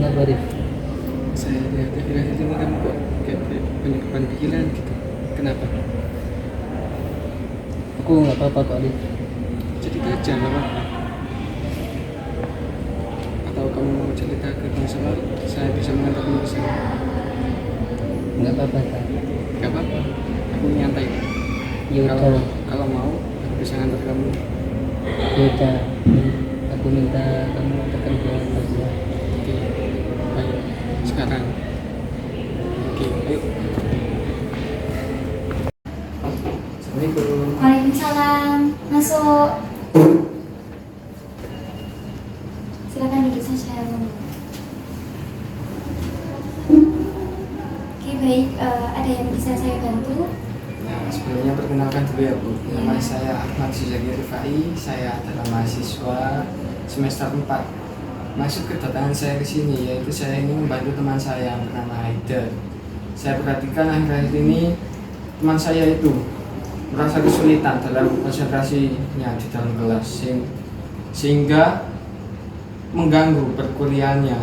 Kenapa Rif? Saya lihat akhir-akhir ini kan kok kayak banyak beban pikiran gitu. Kenapa? Aku nggak apa-apa kok Rif. Cerita aja nggak apa-apa. Atau kamu mau cerita ke konselor, saya bisa mengantarmu ke sana. Nggak apa-apa kan? Gak apa-apa. Aku nyantai. Ya Kalau udah, kalau mau, aku bisa ngantar kamu. ya udah. Aku minta kamu tekan ke aja. Oke. Ayo. Sekarang. Oke. Ayo. Assalamualaikum. Waalaikumsalam. Masuk. Silakan duduk saja. Oke, baik. Ada yang bisa saya bantu? Nah, sebelumnya perkenalkan dulu ya Bu. Nama saya Ahmad Suzaki Rifai. Saya adalah mahasiswa semester 4. Maksud kedatangan saya ke sini yaitu saya ingin membantu teman saya yang bernama Haidar. Saya perhatikan akhir-akhir ini teman saya itu merasa kesulitan dalam konsentrasinya di dalam kelas sehingga mengganggu perkuliahannya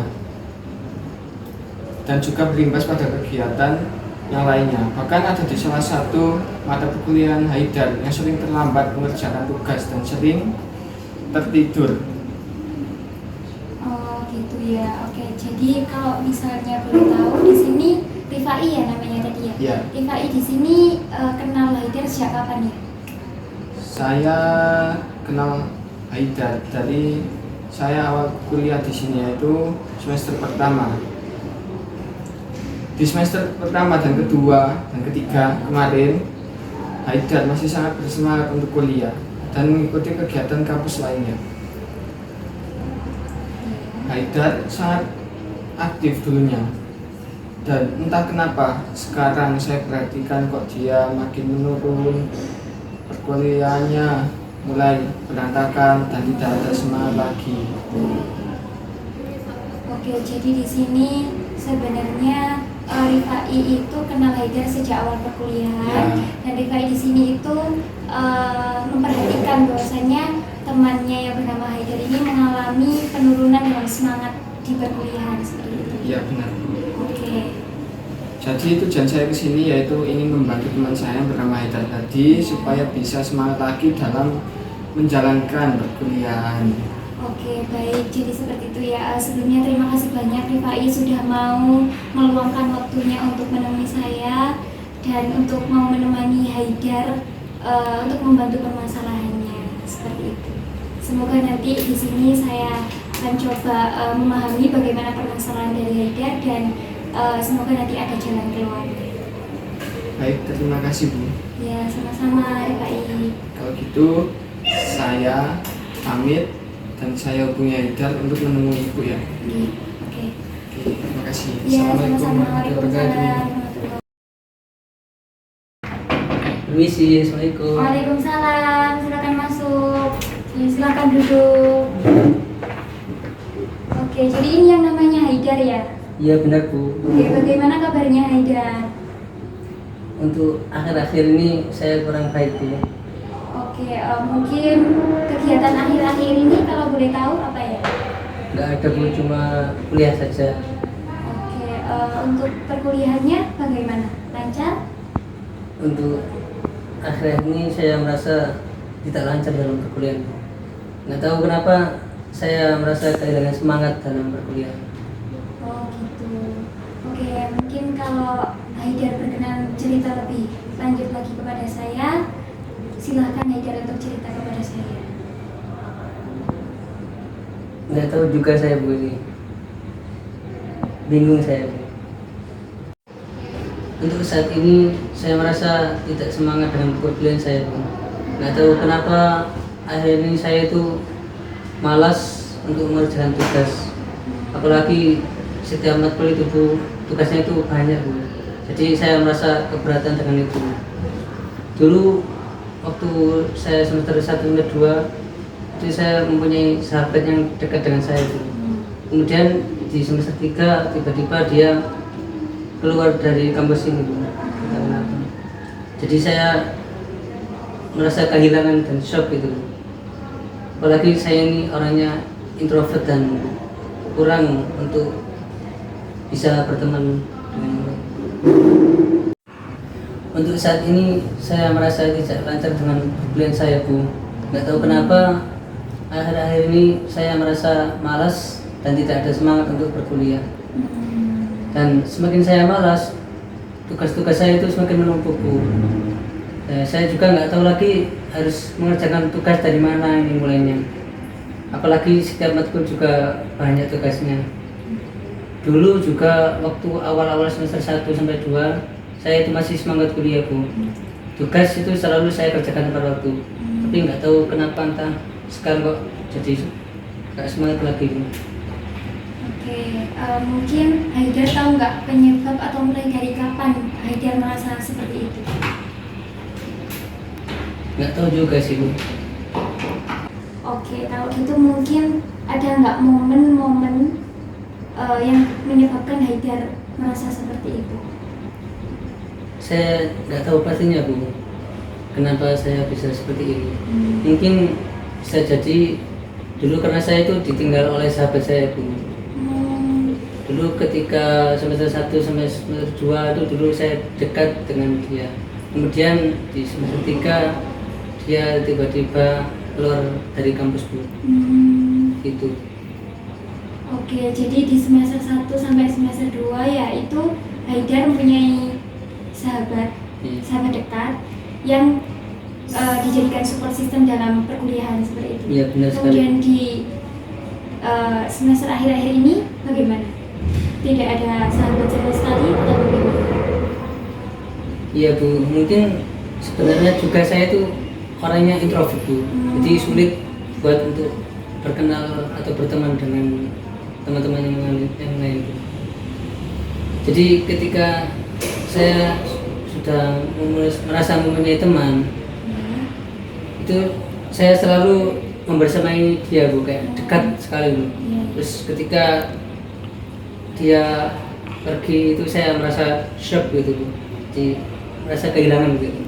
dan juga berimbas pada kegiatan yang lainnya. Bahkan ada di salah satu mata perkuliahan Haidar yang sering terlambat mengerjakan tugas dan sering tertidur. Oh, gitu ya. Oke. Jadi kalau misalnya boleh tahu di sini Rifai ya namanya tadi ya. Ya, Rifai di sini kenal Haidar sejak kapan ya? saya kenal Haidar dari saya awal kuliah di sini yaitu semester pertama. Di semester pertama dan kedua dan ketiga kemarin, Haidar masih sangat bersemangat untuk kuliah dan mengikuti kegiatan kampus lainnya. Haidar sangat aktif dulunya dan entah kenapa sekarang saya perhatikan kok dia makin menurun, perkuliahannya mulai berantakan dan tidak ada semangat lagi. Oke, jadi di sini sebenarnya Rifai itu kenal Haidar sejak awal perkuliahan, Ya. dan Rifai di sini itu memperhatikan bahwasanya temannya yang bernama Haidar ini mengalami penurunan dalam semangat di perkuliahan seperti itu. Iya benar. Oke. Jadi tujuan saya kesini yaitu ingin membantu teman saya yang bernama Haidar tadi supaya bisa semangat lagi dalam menjalankan perkuliahan. Oke, baik. Jadi seperti itu ya. Sebelumnya terima kasih banyak Rifai sudah mau meluangkan waktunya untuk menemui saya dan untuk mau menemani Haidar untuk membantu permasalahannya. Seperti itu. Semoga nanti di sini saya akan coba memahami bagaimana permasalahan dari Haidar dan semoga nanti ada jalan keluar. Baik, terima kasih Bu. Ya, sama-sama Rifai. Kalau gitu saya pamit dan saya hubungi Haidar untuk menemui Ibu ya. Oke. Oke, terima kasih. Ya, Assalamualaikum sama-sama. warahmatullahi wabarakatuh. Waalaikumsalam. Permisi, Assalamualaikum. Waalaikumsalam, silakan masuk. Silakan duduk. Oke, jadi ini yang namanya Haidar ya? Iya benar Bu. Oke, bagaimana kabarnya Haidar? Untuk akhir-akhir ini saya kurang baik Bu. Oke, mungkin kegiatan akhir-akhir ini kalau boleh tahu apa ya? Nggak ada Bu, cuma kuliah saja. Oke, untuk perkuliahannya bagaimana? Lancar? Untuk akhir ini saya merasa tidak lancar dalam perkuliahan. Nggak tahu kenapa saya merasa kehilangan semangat dalam perkuliahan. Oh gitu. Oke, mungkin kalau Haidar berkenan cerita lebih lanjut lagi kepada saya, silahkan Haidar untuk cerita kepada saya. Nggak tahu juga saya Bu ini. Bingung saya Bu. Untuk saat ini saya merasa tidak semangat dengan perkuliahan saya Bu. Nggak tahu kenapa akhir ini saya itu malas untuk mengerjakan tugas. Apalagi setiap matkul itu Bu, tugasnya itu banyak Bu. Jadi saya merasa keberatan dengan itu. Dulu waktu saya semester 1 semester 2 itu saya mempunyai sahabat yang dekat dengan saya Bu. Kemudian di semester 3 tiba-tiba dia keluar dari kampus ini Bu. Entah kenapa. Jadi saya merasa kehilangan dan shock gitu. Apalagi saya ini orangnya introvert dan kurang untuk bisa berteman dengan mereka. Untuk saat ini saya merasa tidak lancar dengan perkuliahan saya, Bu. Nggak tahu kenapa akhir-akhir ini saya merasa malas dan tidak ada semangat untuk berkuliah. Dan semakin saya malas, tugas-tugas saya itu semakin menumpuk, Bu. Saya juga nggak tahu lagi harus mengerjakan tugas dari mana ini mulainya. Apalagi setiap matkul juga banyak tugasnya. Dulu juga waktu awal-awal semester 1 sampai 2 saya itu masih semangat kuliah, Bu. Tugas itu selalu saya kerjakan tepat waktu. Tapi nggak tahu kenapa entah sekarang kok jadi nggak semangat lagi, Bu. Oke, mungkin Haidar tahu nggak penyebab atau mulai dari kapan Haidar merasa seperti itu? Nggak tahu juga sih, Bu. Oke, kalau gitu mungkin ada nggak momen-momen yang menyebabkan Haidar merasa seperti itu? Saya nggak tahu pastinya, Bu, kenapa saya bisa seperti ini. Mungkin bisa jadi dulu karena saya itu ditinggal oleh sahabat saya, Bu. Dulu ketika semester 1 sampai semester 2 itu dulu saya dekat dengan dia. Kemudian di semester 3 dia tiba-tiba keluar dari kampus, Bu. Gitu. Oke, jadi di semester 1 sampai semester 2 ya itu Haidar mempunyai sahabat dekat yang dijadikan support system dalam perkuliahan seperti itu. Iya, benar sekali. Kemudian di semester akhir-akhir ini bagaimana? Tidak ada sahabat sama sekali atau bagaimana? Iya, Bu, mungkin sebenarnya juga saya itu orangnya introvert, Bu. Jadi sulit buat untuk berkenal atau berteman dengan teman-teman yang lain, Bu. Jadi ketika saya sudah merasa mempunyai teman, itu saya selalu membersamai dia, Bu, kayak dekat sekali, Bu. Terus ketika dia pergi itu saya merasa shock gitu, Bu. Jadi merasa kehilangan gitu.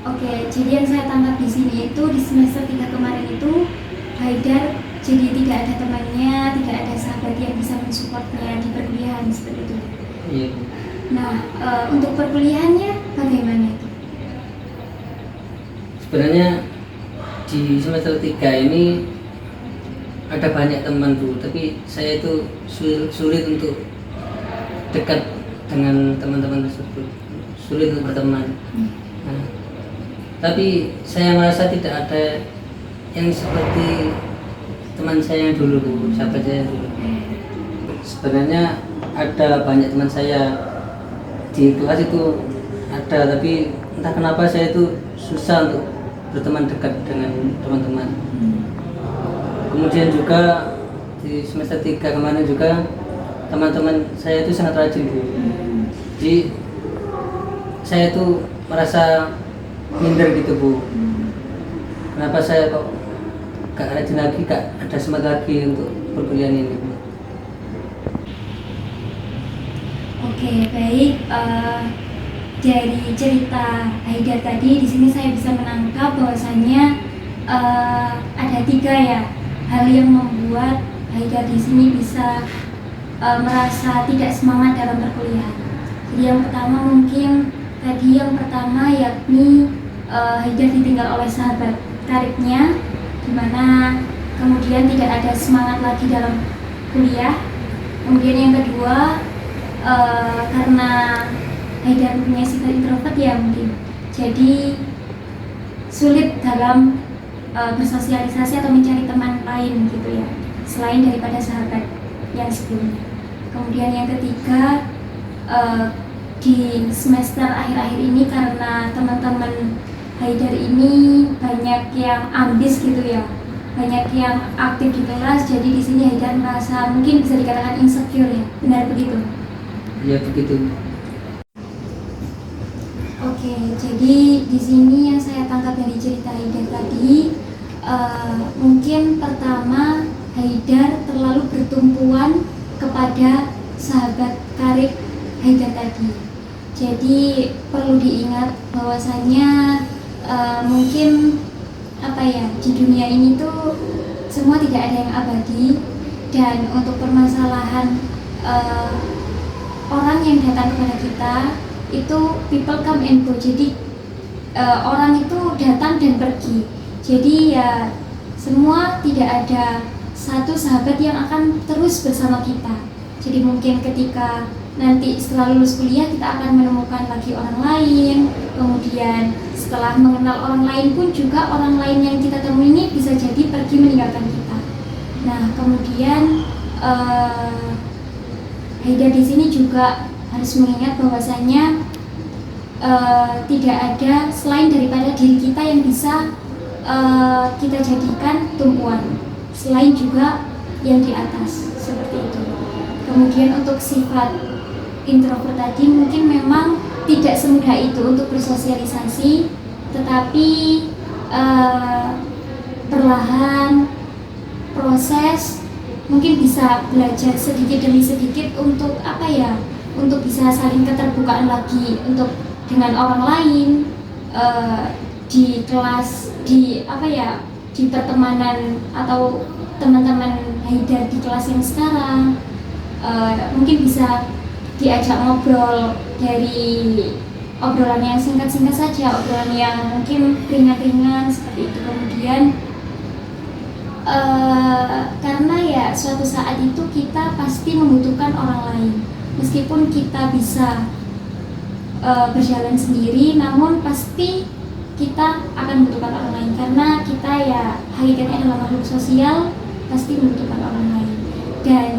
Oke, jadi yang saya tangkap di sini itu di semester 3 kemarin itu Haidar jadi tidak ada temannya, tidak ada sahabat yang bisa mensupportnya di perkuliahan seperti itu. Iya, Bu. Nah, untuk perkuliahannya bagaimana itu? Sebenarnya di semester 3 ini ada banyak teman, Bu, tapi saya itu sulit untuk dekat dengan teman-teman tersebut, sulit untuk berteman. Nah, tapi saya merasa tidak ada yang seperti teman saya yang dulu, Bu, sahabat saya yang dulu. Sebenarnya ada banyak teman saya di kelas itu ada, tapi entah kenapa saya itu susah untuk berteman dekat dengan teman-teman. Kemudian juga di semester 3 kemarin juga teman-teman saya itu sangat rajin, Bu. Jadi saya itu merasa minder gitu, Bu. Kenapa saya kok gak rajin lagi, gak ada semangat lagi untuk perkuliahan ini, Bu. Oke, baik. Dari cerita Haidar tadi, di sini saya bisa menangkap bahwasannya ada 3 ya hal yang membuat Haidar di sini bisa merasa tidak semangat dalam perkuliahan. Jadi yang pertama mungkin tadi yakni Haidar ditinggal oleh sahabat karibnya, di mana kemudian tidak ada semangat lagi dalam kuliah. Kemudian yang kedua karena Haidar punya sifat introvert ya mungkin, jadi sulit dalam bersosialisasi atau mencari teman lain gitu ya, selain daripada sahabat yang sebelumnya. Kemudian yang ketiga di semester akhir-akhir ini karena teman-teman Haidar ini banyak yang ambis gitu ya, banyak yang aktif di kelas, jadi di sini Haidar merasa mungkin bisa dikatakan insecure ya, benar begitu? Ya begitu. Oke, jadi di sini yang saya tangkap dari cerita Haidar tadi, mungkin pertama Haidar terlalu bertumpuan kepada sahabat karib Haidar tadi. Jadi perlu diingat bahwasanya mungkin di dunia ini tuh semua tidak ada yang abadi, dan untuk permasalahan eh, orang yang datang kepada kita itu people come and go. Jadi orang itu datang dan pergi. Jadi ya semua tidak ada satu sahabat yang akan terus bersama kita. Jadi mungkin ketika nanti setelah lulus kuliah kita akan menemukan lagi orang lain. Kemudian setelah mengenal orang lain pun juga orang lain yang kita temui ini bisa jadi pergi meninggalkan kita. Nah kemudian Haida di sini juga harus mengingat bahwasanya tidak ada selain daripada diri kita yang bisa kita jadikan tumpuan, selain juga yang di atas seperti itu. Kemudian untuk sifat introvert tadi mungkin memang tidak semudah itu untuk bersosialisasi, tetapi perlahan proses mungkin bisa belajar sedikit demi sedikit untuk untuk bisa saling keterbukaan lagi untuk dengan orang lain di kelas, di pertemanan atau teman-teman Haidar di kelas yang sekarang. Mungkin bisa diajak ngobrol dari obrolan yang singkat-singkat saja, obrolan yang mungkin ringan-ringan seperti itu. Kemudian karena ya suatu saat itu kita pasti membutuhkan orang lain, meskipun kita bisa berjalan sendiri, namun pasti kita akan membutuhkan orang lain karena kita ya hakikatnya adalah makhluk sosial, pasti membutuhkan orang lain. Dan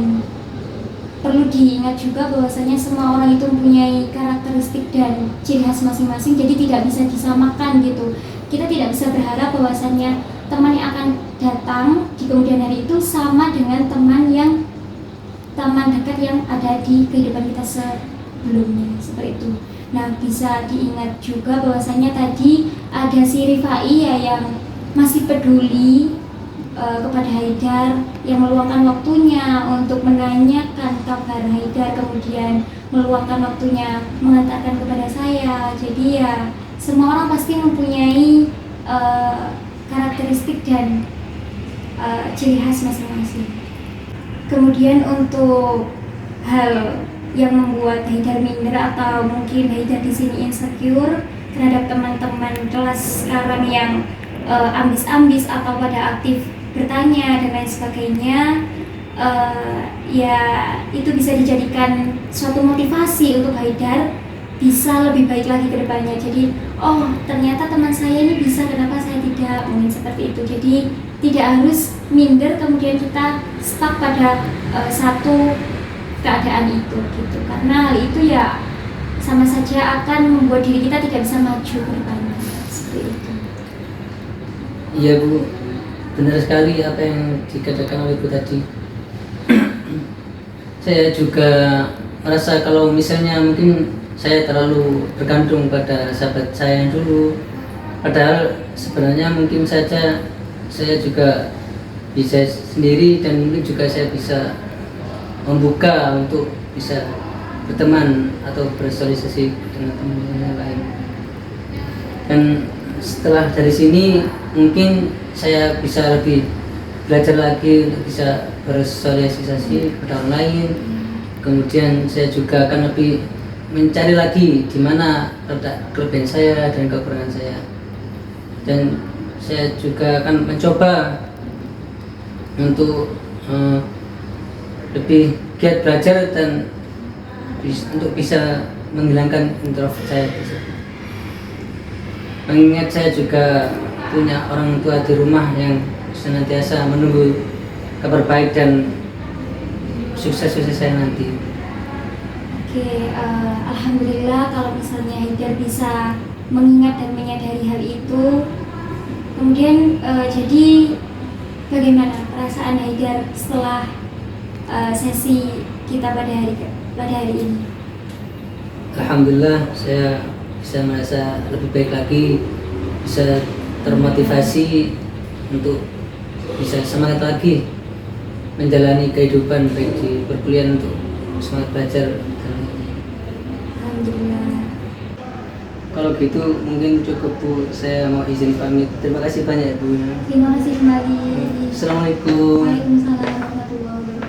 perlu diingat juga bahwasanya semua orang itu mempunyai karakteristik dan ciri khas masing-masing, jadi tidak bisa disamakan gitu. Kita tidak bisa berharap bahwasanya teman yang akan datang di kemudian hari itu sama dengan teman dekat yang ada di kehidupan kita sebelumnya, seperti itu. Nah, bisa diingat juga bahwasanya tadi ada si Rifai ya yang masih peduli kepada Haidar, yang meluangkan waktunya untuk menanyakan kabar Haidar, kemudian meluangkan waktunya mengantarkan kepada saya. Jadi ya semua orang pasti mempunyai karakteristik dan ciri khas masing-masing. Kemudian untuk hal yang membuat Haidar minder atau mungkin Haidar di sini insecure terhadap teman-teman kelas sekarang yang ambis-ambis atau pada aktif bertanya dan lain sebagainya, ya itu bisa dijadikan suatu motivasi untuk Haidar bisa lebih baik lagi ke depannya. Jadi oh ternyata teman saya ini bisa, kenapa saya tidak, mungkin seperti itu. Jadi tidak harus minder kemudian kita stuck pada satu keadaan itu gitu, karena hal itu ya sama saja akan membuat diri kita tidak bisa maju ke depannya, seperti itu. Iya Bu, benar sekali apa yang dikatakan oleh Bu tadi. Saya juga merasa kalau misalnya mungkin saya terlalu bergantung pada sahabat saya yang dulu, padahal sebenarnya mungkin saja saya juga bisa sendiri dan mungkin juga saya bisa membuka untuk bisa berteman atau bersosialisasi dengan teman-teman yang lain. Dan setelah dari sini mungkin saya bisa lebih belajar lagi untuk bisa bersosialisasi pada orang lain. Kemudian saya juga akan lebih mencari lagi di mana letak kelebihan saya dan kekurangan saya. Dan saya juga akan mencoba untuk lebih giat belajar dan untuk bisa menghilangkan introvert saya tersebut. Mengingat saya juga punya orang tua di rumah yang senantiasa menunggu kabar baik dan sukses-sukses saya nanti. Oke, alhamdulillah kalau misalnya Haidar bisa mengingat dan menyadari hal itu. Kemudian jadi bagaimana perasaan Haidar setelah sesi kita pada hari ini? Alhamdulillah saya bisa merasa lebih baik lagi, bisa termotivasi untuk bisa semangat lagi menjalani kehidupan baik di perkuliahan untuk semangat belajar. Alhamdulillah. Kalau gitu mungkin cukup Bu, saya mau izin pamit. Terima kasih banyak Bu. Terima kasih kembali. Assalamualaikum. Waalaikumsalam warahmatullahi wabarakatuh.